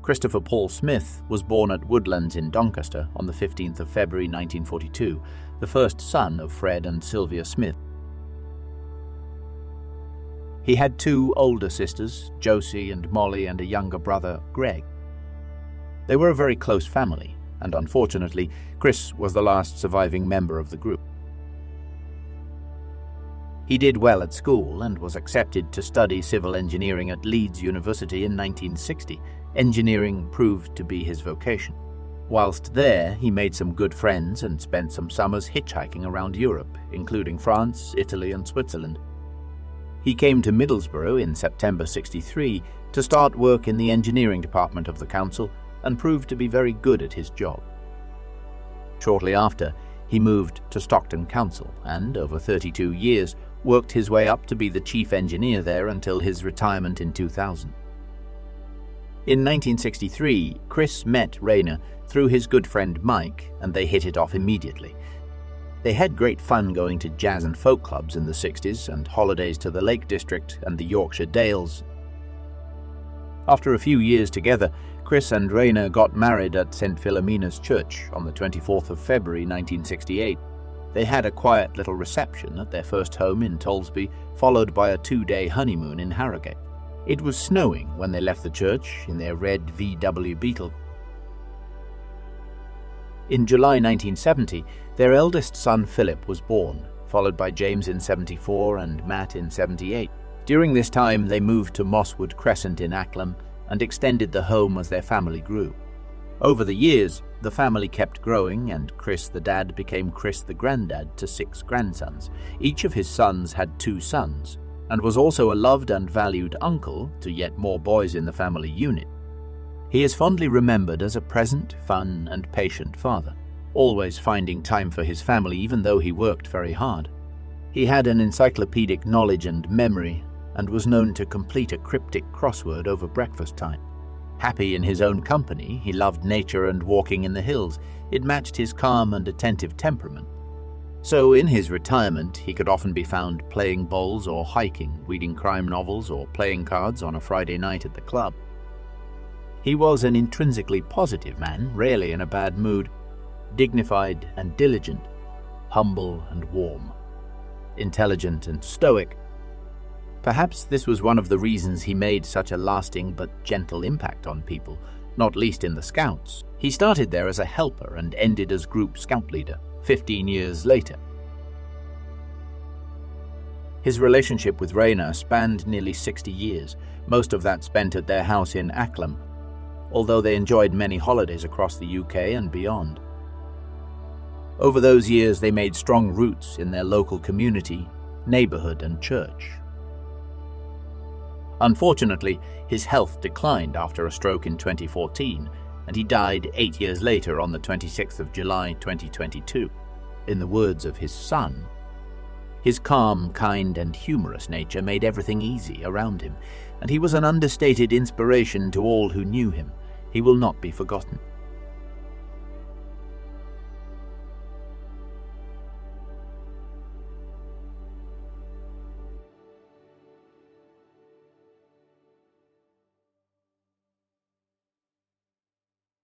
Christopher Paul Smith was born at Woodlands in Doncaster on the 15th of February 1942, the first son of Fred and Sylvia Smith. He had two older sisters, Josie and Molly, and a younger brother, Greg. They were a very close family, and unfortunately, Chris was the last surviving member of the group. He did well at school and was accepted to study civil engineering at Leeds University in 1960. Engineering proved to be his vocation. Whilst there, he made some good friends and spent some summers hitchhiking around Europe, including France, Italy, and Switzerland. He came to Middlesbrough in September '63 to start work in the engineering department of the council and proved to be very good at his job. Shortly after, he moved to Stockton Council and, over 32 years, worked his way up to be the chief engineer there until his retirement in 2000. In 1963, Chris met Rayner through his good friend Mike, and they hit it off immediately. They had great fun going to jazz and folk clubs in the 60s and holidays to the Lake District and the Yorkshire Dales. After a few years together, Chris and Rayner got married at St. Philomena's Church on the 24th of February 1968. They had a quiet little reception at their first home in Tollesby, followed by a 2-day honeymoon in Harrogate. It was snowing when they left the church in their red VW Beetle. In July 1970, their eldest son Philip was born, followed by James in '74 and Matt in '78. During this time, they moved to Mosswood Crescent in Acklam and extended the home as their family grew. Over the years, the family kept growing, and Chris the dad became Chris the granddad to 6 grandsons. Each of his sons had 2 sons, and was also a loved and valued uncle to yet more boys in the family unit. He is fondly remembered as a present, fun, and patient father, always finding time for his family even though he worked very hard. He had an encyclopedic knowledge and memory, and was known to complete a cryptic crossword over breakfast time. Happy in his own company, he loved nature and walking in the hills. It matched his calm and attentive temperament. So in his retirement, he could often be found playing bowls or hiking, reading crime novels, or playing cards on a Friday night at the club. He was an intrinsically positive man, rarely in a bad mood, dignified and diligent, humble and warm, intelligent and stoic. Perhaps this was one of the reasons he made such a lasting but gentle impact on people, not least in the Scouts. He started there as a helper and ended as group scout leader 15 years later. His relationship with Rayner spanned nearly 60 years, most of that spent at their house in Acklam, although they enjoyed many holidays across the UK and beyond. Over those years, they made strong roots in their local community, neighborhood, and church. Unfortunately, his health declined after a stroke in 2014, and he died 8 years later on the 26th of July 2022. In the words of his son, his calm, kind, and humorous nature made everything easy around him, and he was an understated inspiration to all who knew him. He will not be forgotten.